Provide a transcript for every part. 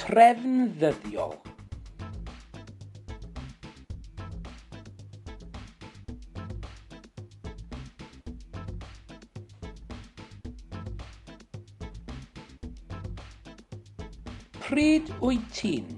Trefn Ddyddiol. Pryd wyt ti'n?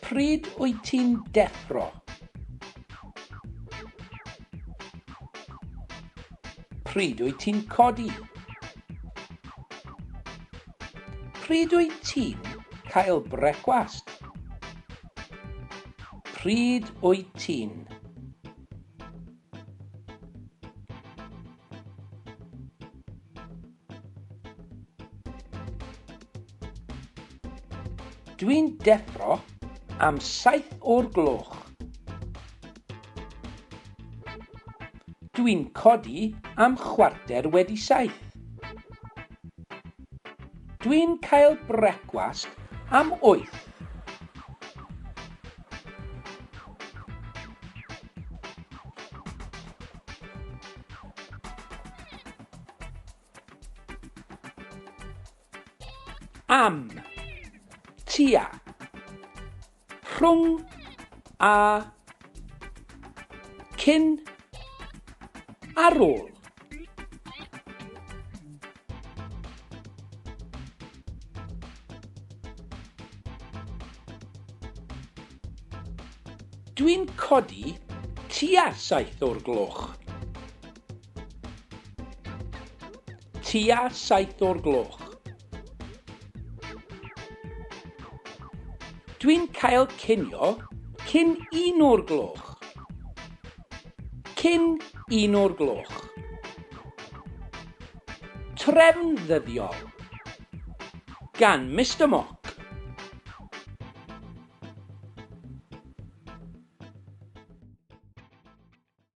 Pryd wyt ti'n deffro? Pryd wyt ti'n codi? Pryd wyt ti'n cael brecwast? Pryd wyt ti'n? Dwi'n deffro am 7 o'r gloch. Dwi'n codi am 7:15. Dwi'n cael brecwast am 8. Am, tua, rhwng a cyn ar ôl. Dwi'n codi tua 7 o'r gloch. Tua 7 o'r gloch. Dwi'n cael cinio cyn 1 o'r gloch. Cyn 1 o'r gloch. Trefn Ddyddiol gan Mr. Mock.